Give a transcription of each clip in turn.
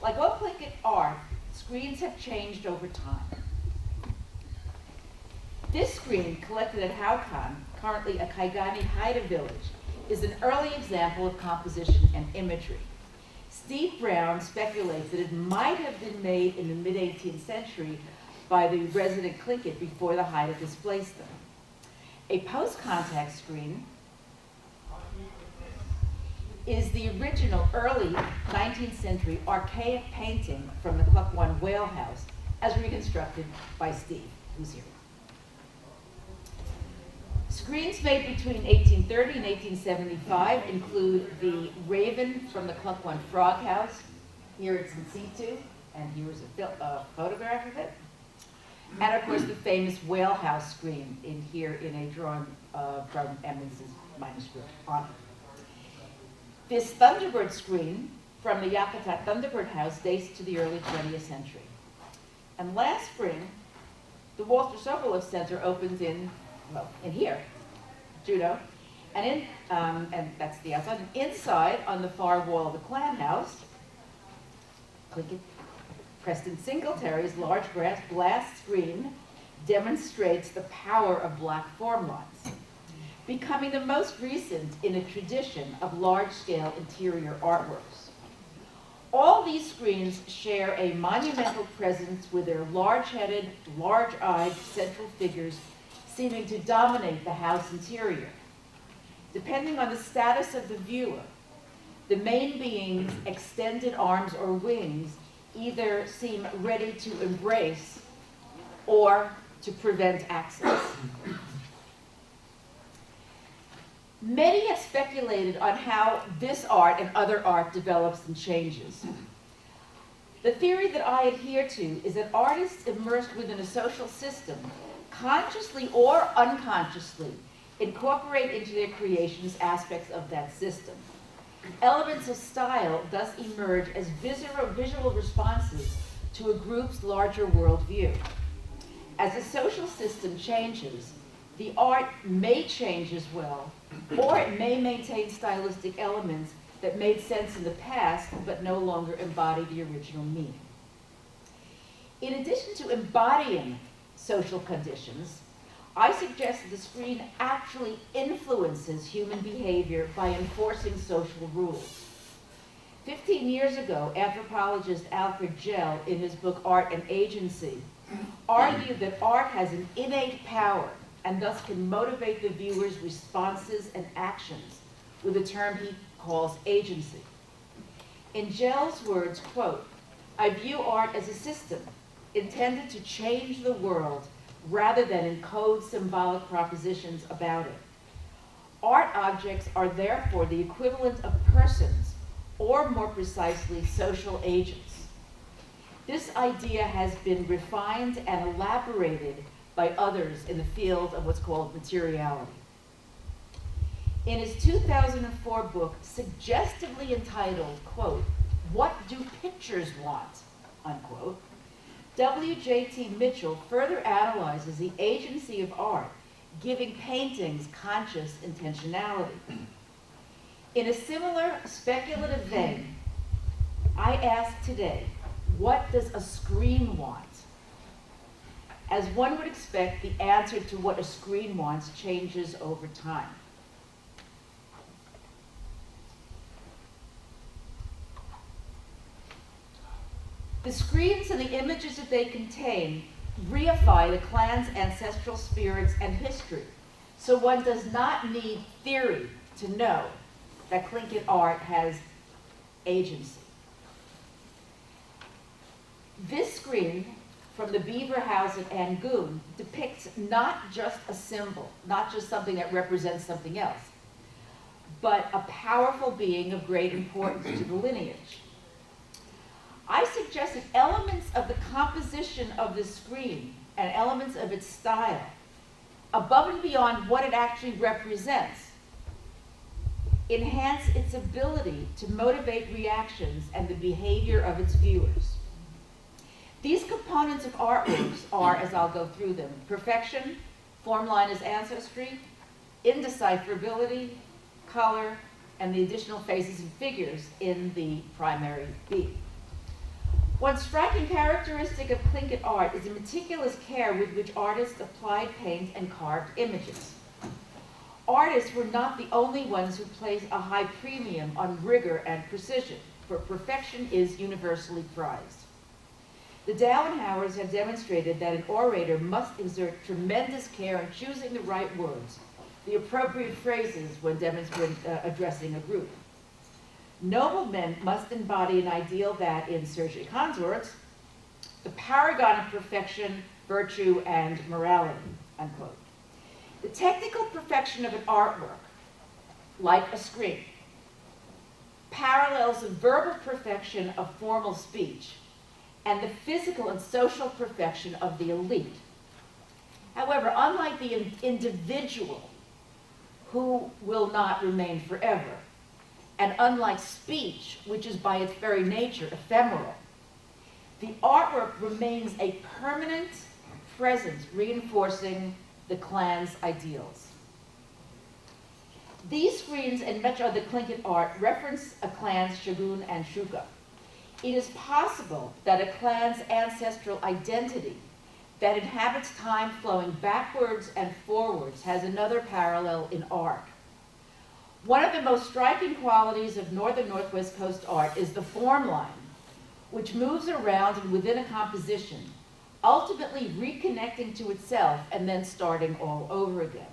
Like all Tlingit art, screens have changed over time. This screen, collected at Haukan, currently a Kaigani Haida village, is an early example of composition and imagery. Steve Brown speculates that it might have been made in the mid-18th century by the resident Tlingit before the Haida displaced them. A post-contact screen is the original early 19th century archaic painting from the Klukwan whale house as reconstructed by Steve, who's here. Screens made between 1830 and 1875 include the raven from the Klukwan frog house. Here it's in situ, and here's a photograph of it. And of course the famous whale house screen here in a drawing from Emmons' manuscript on it. This Thunderbird screen from the Yakutat Thunderbird House dates to the early 20th century. And last spring, the Walter Sokolov Center opens in here, Juneau, and that's the outside. And inside, on the far wall of the clan house, Preston Singletary's large glass screen demonstrates the power of black form lines, becoming the most recent in a tradition of large-scale interior artworks. All these screens share a monumental presence with their large-headed, large-eyed central figures seeming to dominate the house interior. Depending on the status of the viewer, the main being's extended arms or wings either seem ready to embrace or to prevent access. Many have speculated on how this art and other art develops and changes. The theory that I adhere to is that artists immersed within a social system, consciously or unconsciously, incorporate into their creations aspects of that system. Elements of style thus emerge as visual responses to a group's larger worldview. As the social system changes, the art may change as well, or it may maintain stylistic elements that made sense in the past but no longer embody the original meaning. In addition to embodying social conditions, I suggest that the screen actually influences human behavior by enforcing social rules. 15 years ago, anthropologist Alfred Gell, in his book Art and Agency, argued that art has an innate power and thus can motivate the viewer's responses and actions with a term he calls agency. In Gell's words, quote, "I view art as a system intended to change the world rather than encode symbolic propositions about it. Art objects are therefore the equivalent of persons, or more precisely, social agents. This idea has been refined and elaborated by others in the field of what's called materiality." In his 2004 book, suggestively entitled, quote, "What Do Pictures Want?" unquote, W.J.T. Mitchell further analyzes the agency of art, giving paintings conscious intentionality. In a similar speculative vein, I ask today, what does a screen want? As one would expect, the answer to what a screen wants changes over time. The screens and the images that they contain reify the clan's ancestral spirits and history, so one does not need theory to know that Tlingit art has agency. This screen from the Beaver House at Angoon depicts not just a symbol, not just something that represents something else, but a powerful being of great importance to the lineage. I suggest that elements of the composition of the screen and elements of its style, above and beyond what it actually represents, enhance its ability to motivate reactions and the behavior of its viewers. These components of artworks are, as I'll go through them, perfection, form line as ancestry, indecipherability, color, and the additional faces and figures in the primary beat. One striking characteristic of Tlingit art is the meticulous care with which artists applied paint and carved images. Artists were not the only ones who placed a high premium on rigor and precision, for perfection is universally prized. The Dauenhauers have demonstrated that an orator must exert tremendous care in choosing the right words, the appropriate phrases when addressing a group. Noblemen must embody an ideal that, in Serge Khan's words, the paragon of perfection, virtue, and morality, unquote. The technical perfection of an artwork, like a screen, parallels the verbal perfection of formal speech and the physical and social perfection of the elite. However, unlike the individual, who will not remain forever, and unlike speech, which is by its very nature ephemeral, the artwork remains a permanent presence reinforcing the clan's ideals. These screens and much of the Tlingit art reference a clan's shagun and shuka. It is possible that a clan's ancestral identity that inhabits time flowing backwards and forwards has another parallel in art. One of the most striking qualities of northern Northwest Coast art is the form line, which moves around and within a composition, ultimately reconnecting to itself and then starting all over again.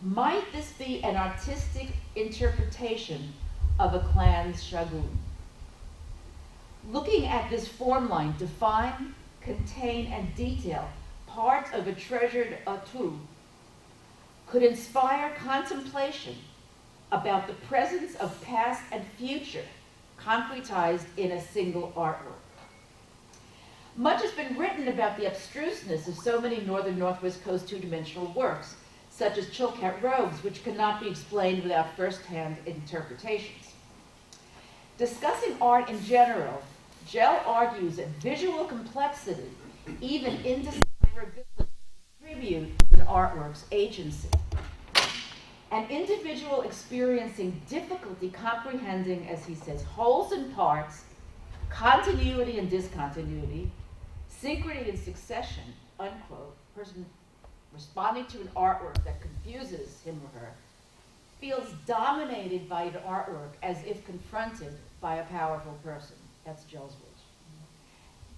Might this be an artistic interpretation of a clan's shagun? Looking at this form line, define, contain, and detail parts of a treasured atu could inspire contemplation about the presence of past and future concretized in a single artwork. Much has been written about the abstruseness of so many northern Northwest Coast two-dimensional works, such as Chilkat robes, which cannot be explained without first-hand interpretations. Discussing art in general, Gell argues that visual complexity, even indecipherability, contribute to an artwork's agency. An individual experiencing difficulty comprehending, as he says, wholes and parts, continuity and discontinuity, synchrony and succession, unquote, person responding to an artwork that confuses him or her, feels dominated by an artwork as if confronted by a powerful person. That's Gell's words.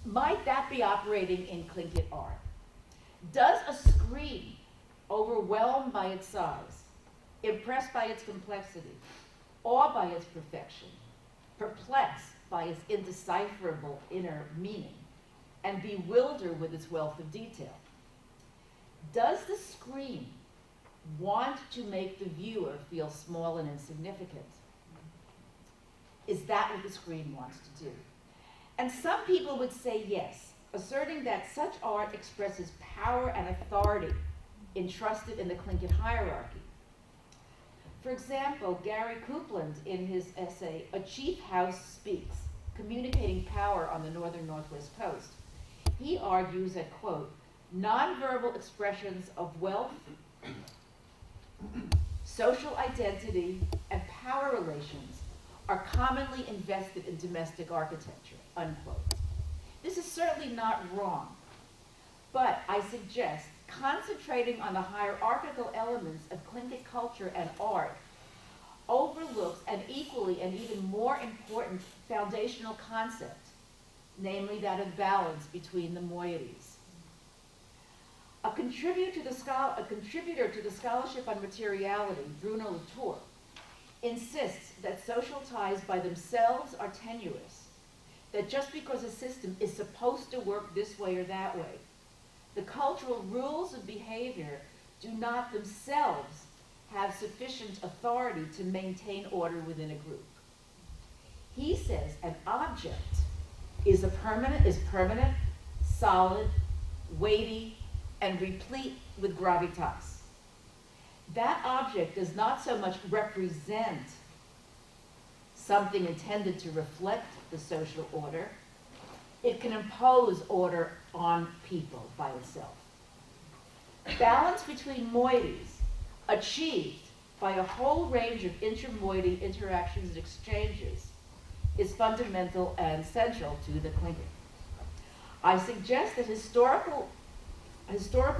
Might that be operating in Tlingit art? Does a screen, overwhelmed by its size, impressed by its complexity, awed by its perfection, perplexed by its indecipherable inner meaning, and bewildered with its wealth of detail? Does the screen want to make the viewer feel small and insignificant? Is that what the screen wants to do? And some people would say yes, asserting that such art expresses power and authority entrusted in the Tlingit hierarchy. For example, Gary Coupland, in his essay, A Chief House Speaks, Communicating Power on the Northern Northwest Coast, he argues that, quote, nonverbal expressions of wealth, social identity, and power relations are commonly invested in domestic architecture, unquote. This is certainly not wrong, but I suggest concentrating on the hierarchical elements of Tlingit culture and art overlooks an equally and even more important foundational concept, namely that of balance between the moieties. A contributor to the scholarship on materiality, Bruno Latour, insists that social ties by themselves are tenuous, that just because a system is supposed to work this way or that way, the cultural rules of behavior do not themselves have sufficient authority to maintain order within a group. He says an object is permanent, solid, weighty, and replete with gravitas. That object does not so much represent something intended to reflect the social order, it can impose order on people by itself. Balance between moieties, achieved by a whole range of intermoiety interactions and exchanges, is fundamental and central to the Tlingit. I suggest that historical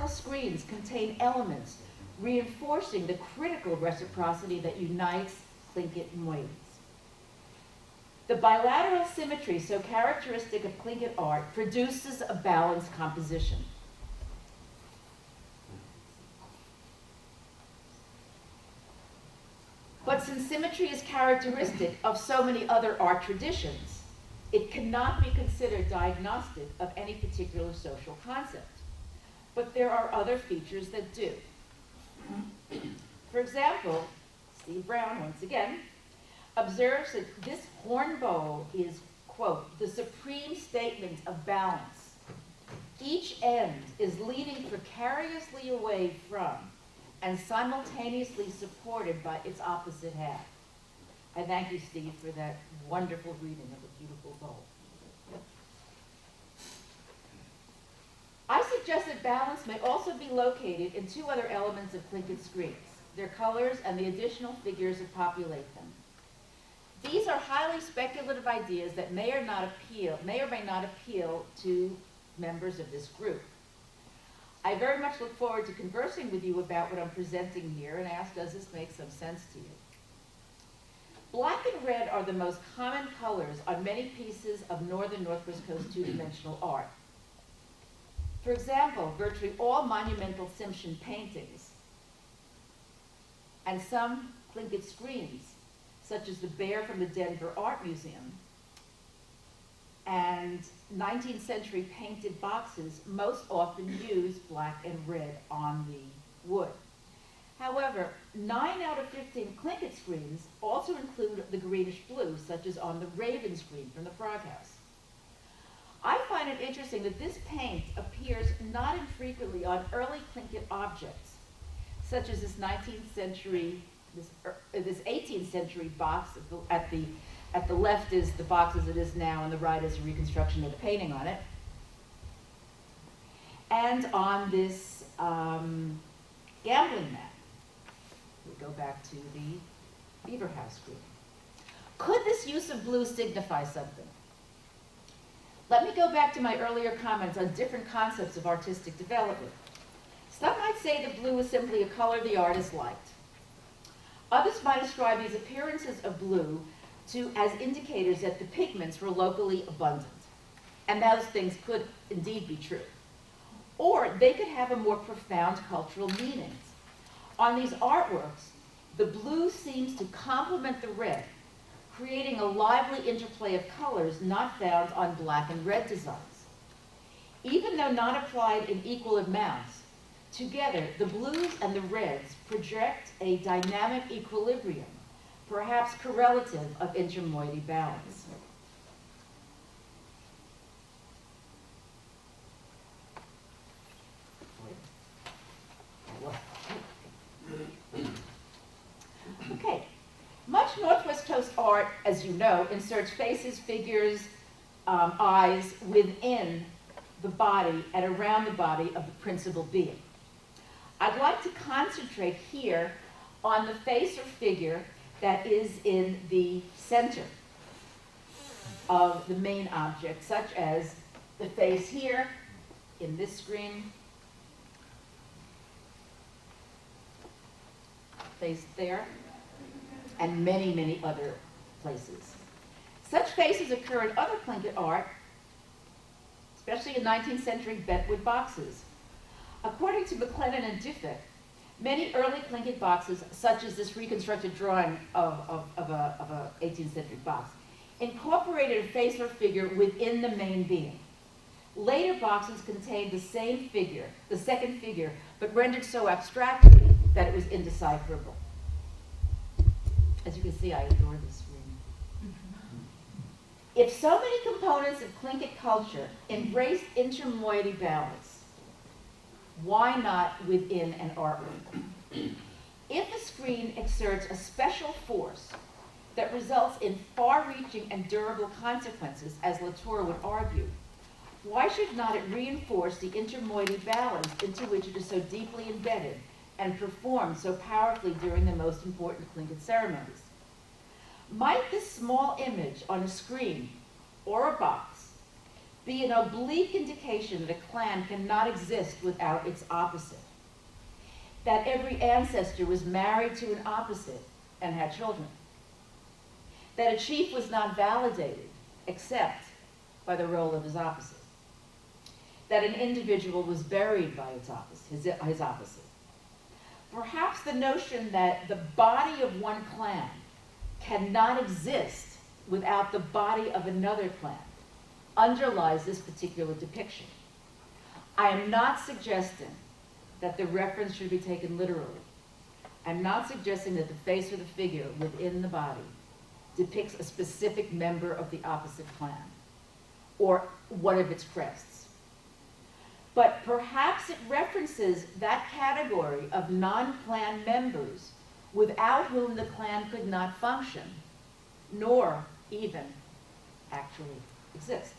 screens contain elements reinforcing the critical reciprocity that unites Tlingit moieties. The bilateral symmetry so characteristic of Tlingit art produces a balanced composition. But since symmetry is characteristic of so many other art traditions, it cannot be considered diagnostic of any particular social concept. But there are other features that do. For example, Steve Brown, once again, observes that this horn bowl is, quote, the supreme statement of balance. Each end is leaning precariously away from and simultaneously supported by its opposite half. I thank you, Steve, for that wonderful reading of a beautiful bowl. I suggest that balance may also be located in two other elements of Tlingit screens, their colors and the additional figures that populate them. These are highly speculative ideas that may or may not appeal to members of this group. I very much look forward to conversing with you about what I'm presenting here and ask, does this make some sense to you? Black and red are the most common colors on many pieces of northern Northwest Coast two-dimensional art. For example, virtually all monumental Tsimshian paintings and some Tlingit screens, such as the Bear from the Denver Art Museum, and 19th century painted boxes most often use black and red on the wood. However, 9 out of 15 Tlingit screens also include the greenish blue, such as on the Raven screen from the Frog House. I find it interesting that this paint appears not infrequently on early Tlingit objects, such as this 19th century, this 18th century box at the left is the box as it is now, and the right is a reconstruction of the painting on it. And on this gambling map, we go back to the Beaver House screen. Could this use of blue signify something? Let me go back to my earlier comments on different concepts of artistic development. Some might say that blue is simply a color the artist liked. Others might ascribe these appearances of blue as indicators that the pigments were locally abundant. And those things could indeed be true. Or they could have a more profound cultural meaning. On these artworks, the blue seems to complement the red, creating a lively interplay of colors not found on black and red designs. Even though not applied in equal amounts, together the blues and the reds project a dynamic equilibrium, perhaps correlative of intermoiety balance. Okay, much Northwest Coast art, as you know, inserts faces, figures, eyes within the body and around the body of the principal being. I'd like to concentrate here on the face or figure that is in the center of the main object, such as the face here in this screen, face there, and many, many other places. Such faces occur in other Tlingit art, especially in 19th century bentwood boxes. According to McLennan and Diffett, many early Tlingit boxes, such as this reconstructed drawing of a 18th century box, incorporated a face or figure within the main being. Later boxes contained the same figure, the second figure, but rendered so abstractly that it was indecipherable. As you can see, I adore this screen. If so many components of Tlingit culture embraced intermoiety balance, why not within an artwork? If a screen exerts a special force that results in far-reaching and durable consequences, as Latour would argue, why should not it reinforce the intermoiety balance into which it is so deeply embedded and performed so powerfully during the most important Tlingit ceremonies? Might this small image on a screen or a box be an oblique indication that a clan cannot exist without its opposite? That every ancestor was married to an opposite and had children? That a chief was not validated except by the role of his opposite? That an individual was buried by its opposite, his opposite? Perhaps the notion that the body of one clan cannot exist without the body of another clan underlies this particular depiction. I am not suggesting that the reference should be taken literally. I'm not suggesting that the face or the figure within the body depicts a specific member of the opposite clan or one of its crests. But perhaps it references that category of non-clan members without whom the clan could not function, nor even actually exist.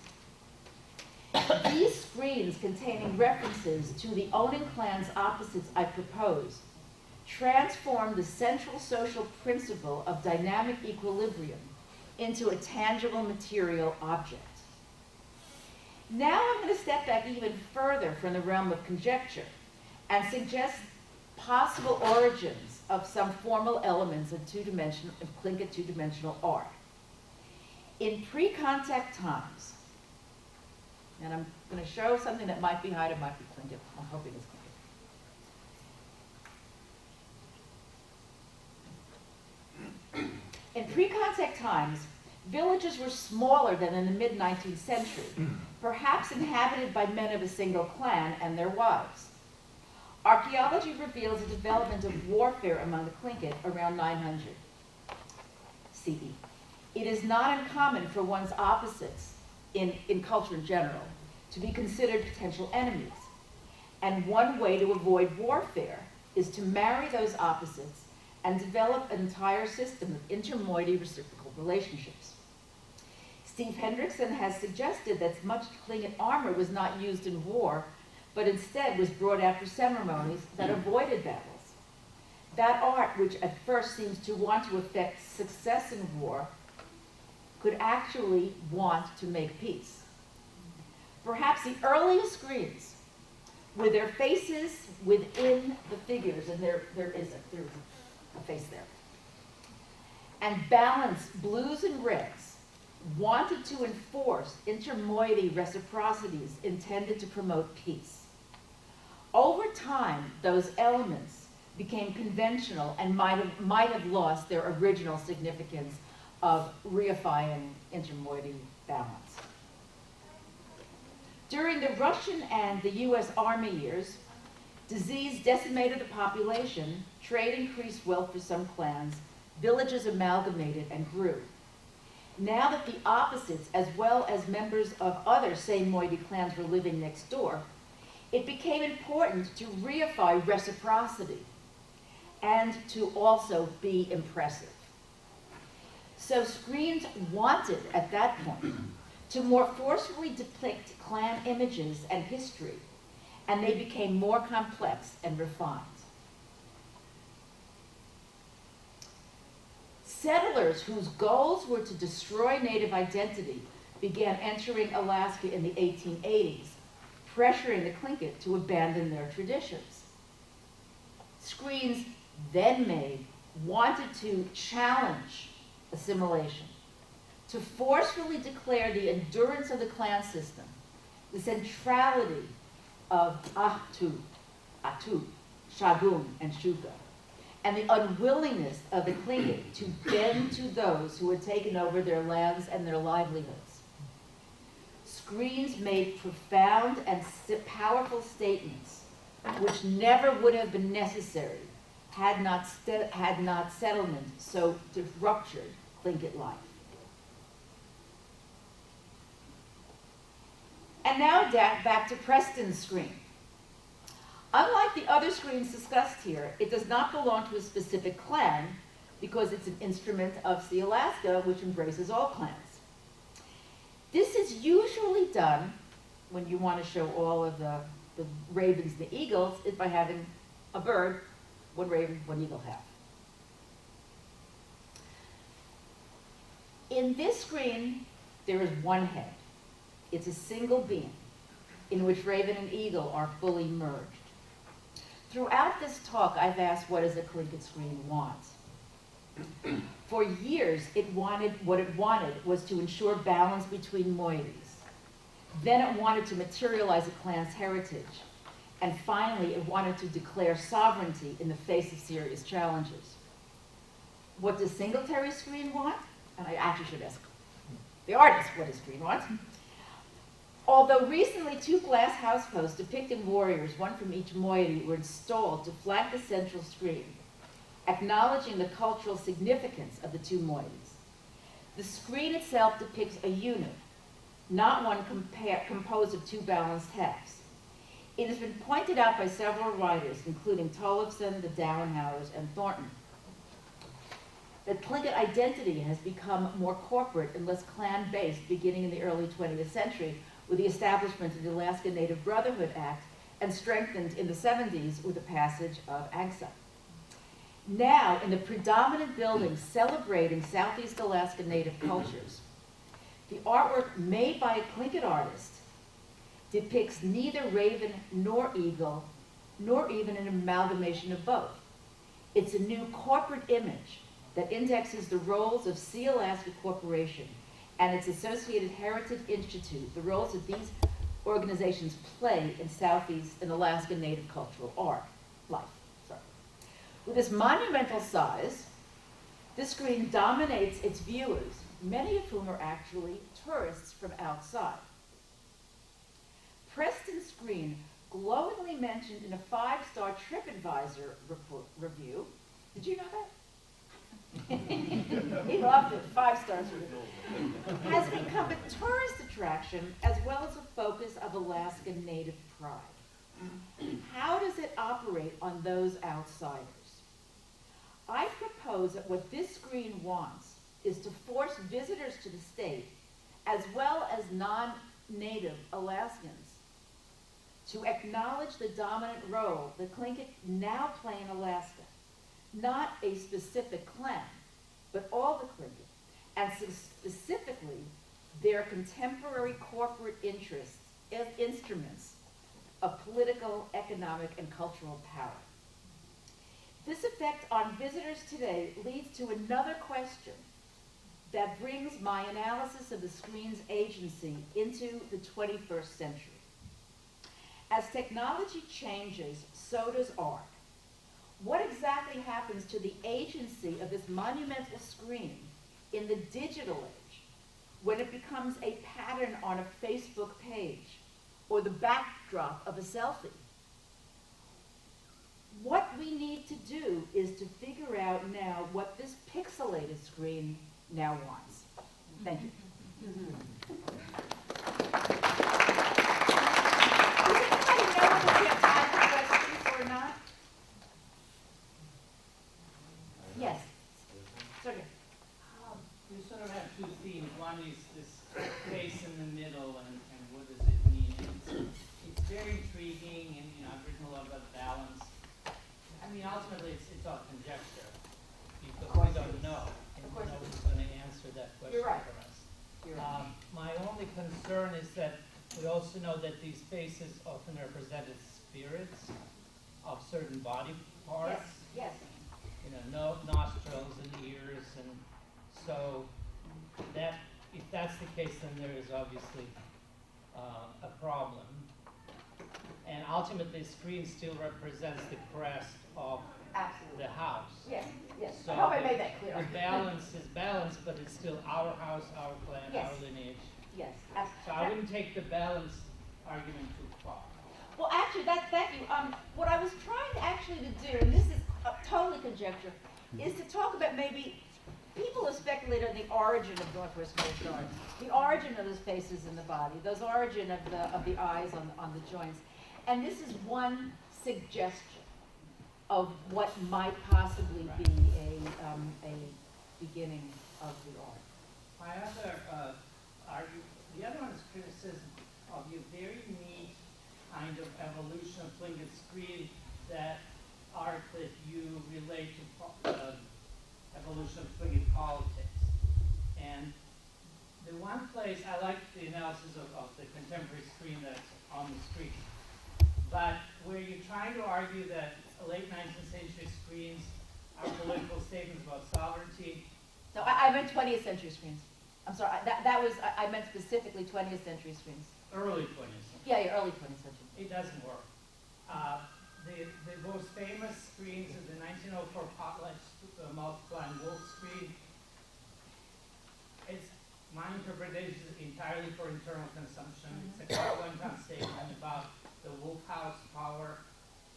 These screens containing references to the owning clan's opposites I propose transform the central social principle of dynamic equilibrium into a tangible material object. Now I'm going to step back even further from the realm of conjecture and suggest possible origins of some formal elements of Tlingit two-dimensional art. In pre-contact times, and I'm going to show something that might be Haida, might be Tlingit. I'm hoping it's Tlingit. In pre-contact times, villages were smaller than in the mid-19th century, perhaps inhabited by men of a single clan and their wives. Archaeology reveals a development of warfare among the Tlingit around 900 CE. It is not uncommon for one's opposites in culture in general to be considered potential enemies. And one way to avoid warfare is to marry those opposites and develop an entire system of intermoiety reciprocal relationships. Steve Hendrickson has suggested that much Tlingit armor was not used in war, but instead was brought out for ceremonies that avoided battles. That art, which at first seems to want to affect success in war, could actually want to make peace. Perhaps the earliest screens, with their faces within the figures, and there is a face there, and balanced blues and reds, wanted to enforce intermoiety reciprocities intended to promote peace. Over time, those elements became conventional and might have lost their original significance of reifying intermoiety balance. During the Russian and the US Army years, disease decimated the population, trade increased wealth for some clans, villages amalgamated and grew. Now that the opposites, as well as members of other same moiety clans, were living next door, it became important to reify reciprocity and to also be impressive. So screens wanted, at that point, to more forcefully depict clan images and history, and they became more complex and refined. Settlers whose goals were to destroy native identity began entering Alaska in the 1880s, pressuring the Tlingit to abandon their traditions. Screens then made wanted to challenge assimilation, to forcefully declare the endurance of the clan system, the centrality of Atu, Shagun, and Shuka, and the unwillingness of the Tlingit to bend to those who had taken over their lands and their livelihoods. Screens made profound and powerful statements which never would have been necessary had not settlement so ruptured Tlingit life. And now back to Preston's screen. Unlike the other screens discussed here, it does not belong to a specific clan because it's an instrument of the Alaska, which embraces all clans. This is usually done when you want to show all of the ravens and the eagles is by having a bird, one raven, one eagle half. In this screen, there is one head. It's a single beam in which raven and eagle are fully merged. Throughout this talk, I've asked, what does a Tlingit screen want? For years, what it wanted was to ensure balance between moieties. Then it wanted to materialize a clan's heritage. And finally, it wanted to declare sovereignty in the face of serious challenges. What does Singletary screen want? And I actually should ask the artist what his screen wants. Although recently 2 glass house posts depicting warriors, one from each moiety, were installed to flank the central screen, acknowledging the cultural significance of the 2 moieties. The screen itself depicts a unit, not one composed of 2 balanced halves. It has been pointed out by several writers, including Tollefson, the Dowenhauers, and Thornton, that Tlingit identity has become more corporate and less clan-based beginning in the early 20th century with the establishment of the Alaska Native Brotherhood Act and strengthened in the 70s with the passage of ANCSA. Now, in the predominant buildings celebrating Southeast Alaska Native cultures, the artwork made by a Tlingit artist depicts neither raven nor eagle, nor even an amalgamation of both. It's a new corporate image that indexes the roles of Sea Alaska Corporation and its associated Heritage Institute, the roles that these organizations play in Southeast and Alaska Native cultural life. With this monumental size, this screen dominates its viewers, many of whom are actually tourists from outside. Preston's screen, glowingly mentioned in a 5-star TripAdvisor review. Did you know that? He loved it, 5 stars. Has become a tourist attraction as well as a focus of Alaskan Native pride. How does it operate on those outsiders? I propose that what this screen wants is to force visitors to the state, as well as non-native Alaskans, to acknowledge the dominant role the Tlingit now play in Alaska. Not a specific clan, but all the Tlingit, and specifically their contemporary corporate interests as instruments of political, economic, and cultural power. This effect on visitors today leads to another question that brings my analysis of the screen's agency into the 21st century. As technology changes, so does art. What exactly happens to the agency of this monumental screen in the digital age when it becomes a pattern on a Facebook page or the backdrop of a selfie? What we need to do is to figure out now what this pixelated screen now wants. Thank you. Does anybody know whether we have time for questions or not? Yes. Sorry. You sort of have 2 themes. One is this face in the middle and what does it mean? And it's very intriguing, and I've written a lot about balance. I mean, ultimately, it's all conjecture because we don't know. And nobody's going to answer that question for us. You're right. My only concern is that we also know that these faces often represented spirits of certain body parts. Yes. No nostrils and ears, and so that if that's the case, then there is obviously a problem. And ultimately, the screen still represents the crest of the house. Yes. So I hope I made that clear. The balance is balanced, but it's still our house, our clan, Yes. our lineage. Yes. So I wouldn't take the balance argument too far. Well, actually, thank you. What I was trying actually to do, and this is totally conjecture, is to talk about maybe people have speculated on the origin of Northwest Coast art, the origin of those faces in the body, those origin of the eyes on the joints, and this is one suggestion of what might possibly be a beginning of the art. My other the other one is criticism of your very neat kind of evolution of Tlingit screen, that art that you relate to evolution of Tlingit politics. And place, I like the analysis of the contemporary screen that's on the screen. But where you're trying to argue that late 19th century screens are political statements about sovereignty. No, I meant 20th century screens. I'm sorry, that was, I meant specifically 20th century screens. Early 20th century. Yeah, early 20th century. It doesn't work. The most famous screens are the 1904 Potlatch multiplying wolf screen. It's my interpretation is entirely for internal consumption. It's a one-time statement about the wolf house power.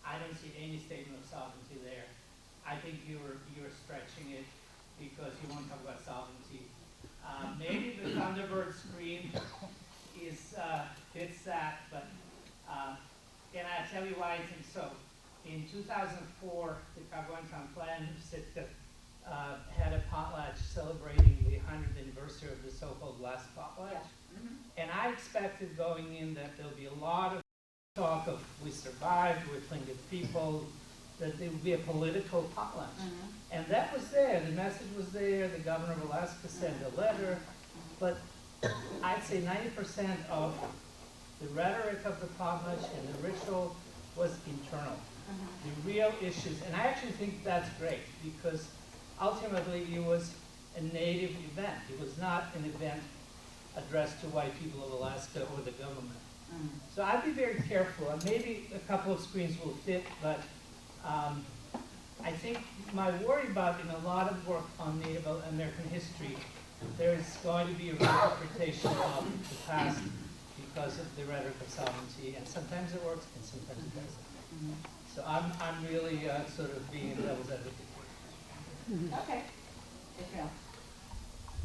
I don't see any statement of sovereignty there. I think you're stretching it because you want to talk about sovereignty. Maybe the Thunderbird screen is fits that, but can I tell you why I think so? In 2004, the Kagwantan Plan had a potlatch celebrating the 100th anniversary of the so-called last potlatch. Yeah. Mm-hmm. And I expected going in that there'll be a lot of talk of we survived, we're Tlingit people, that there would be a political potlatch. Mm-hmm. And that was there, the message was there, the governor of Alaska sent a letter, but I'd say 90% of the rhetoric of the potlatch and the ritual was internal. Mm-hmm. The real issues, and I actually think that's great because ultimately it was a native event. It was not an event addressed to white people of Alaska or the government. Mm-hmm. So I'd be very careful, and maybe a couple of screens will fit, but I think my worry about in a lot of work on Native American history, there's going to be a reinterpretation of the past because of the rhetoric of sovereignty, and sometimes it works and sometimes it doesn't. Mm-hmm. So I'm really sort of being devil's advocate. Mm-hmm. Okay. Yeah.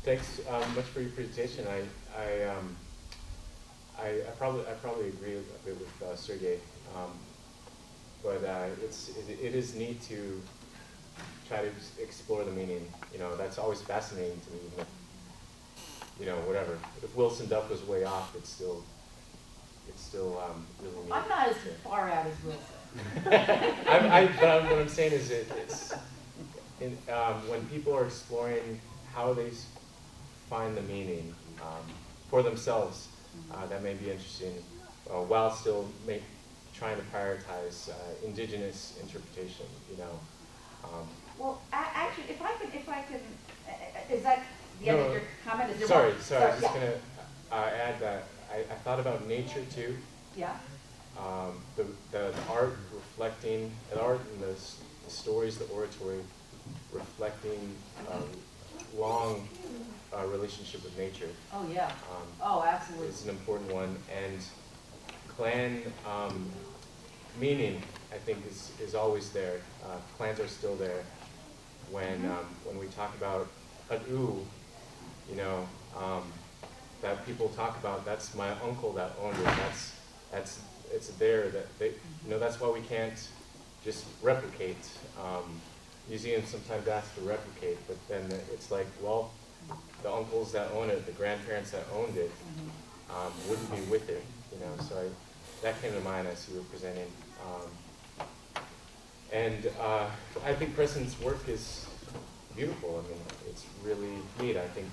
Thanks much for your presentation. I probably agree a bit with Sergey, but it is neat to try to explore the meaning. You know, that's always fascinating to me. Even if, you know, whatever. If Wilson Duff was way off, it's still really neat. I'm not as far out as Wilson. But what I'm saying is when people are exploring how they find the meaning for themselves, that may be interesting, while still trying to prioritize indigenous interpretation. You know. Well, actually, if I can, is that the end of your comment? Is there sorry. one? I was just gonna add that I thought about nature too. Yeah. The art reflecting, and the stories, the oratory reflecting long relationship with nature. Oh yeah. Oh, absolutely. It's an important one, and clan meaning, I think, is always there. Clans are still there. When we talk about Adu, you know, that people talk about, that's my uncle that owned it. It's there that they, you know, that's why we can't just replicate. Museums sometimes ask to replicate, but then it's like, well, the uncles that own it, the grandparents that owned it, wouldn't be with it, you know. So that came to mind as you were presenting. I think Preston's work is beautiful. I mean, it's really neat, I think.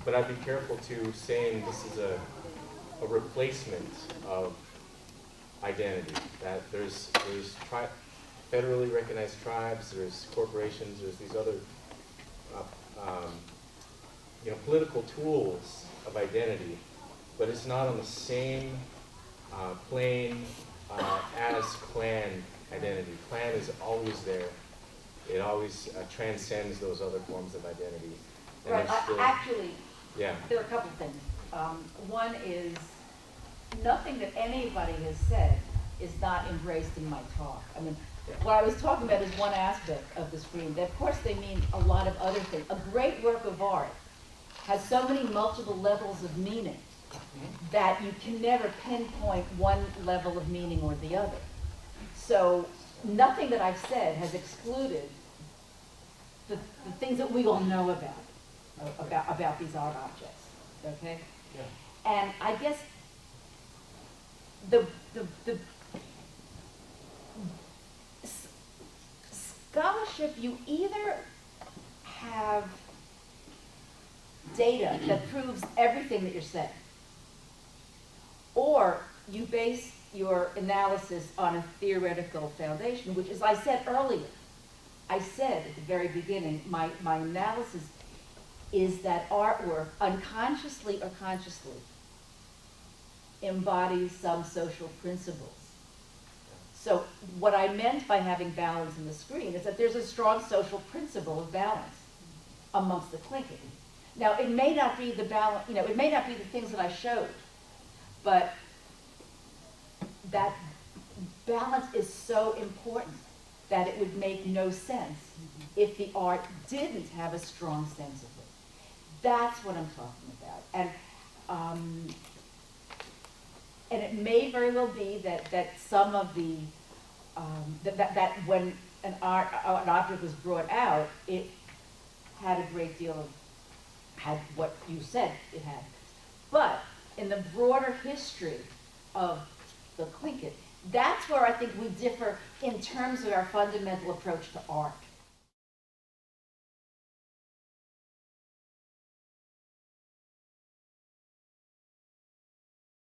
But I'd be careful too saying this is a replacement of identity. That there's federally recognized tribes, there's corporations, there's these other you know, political tools of identity, but it's not on the same plane as clan identity. Clan is always there. It always transcends those other forms of identity. And right. Actually, yeah. There are a couple things. One is nothing that anybody has said is not embraced in my talk. I mean, what I was talking about is one aspect of the screen. Of course, they mean a lot of other things. A great work of art has so many multiple levels of meaning that you can never pinpoint one level of meaning or the other. So nothing that I've said has excluded the things that we all know about these art objects. Okay? Yeah. And I guess the scholarship, you either have data that proves everything that you're saying. Or you base your analysis on a theoretical foundation, which, as I said earlier, I said at the very beginning, my analysis is that artwork, unconsciously or consciously, embodies some social principles. So what I meant by having balance in the screen is that there's a strong social principle of balance amongst the Tlingit. Now, it may not be the balance, it may not be the things that I showed, but that balance is so important that it would make no sense if the art didn't have a strong sense of it. That's what I'm talking about. And it may very well be that some of the, that when an object was brought out, it had a great deal of, had what you said it had. But in the broader history of the Tlingit, that's where I think we differ in terms of our fundamental approach to art.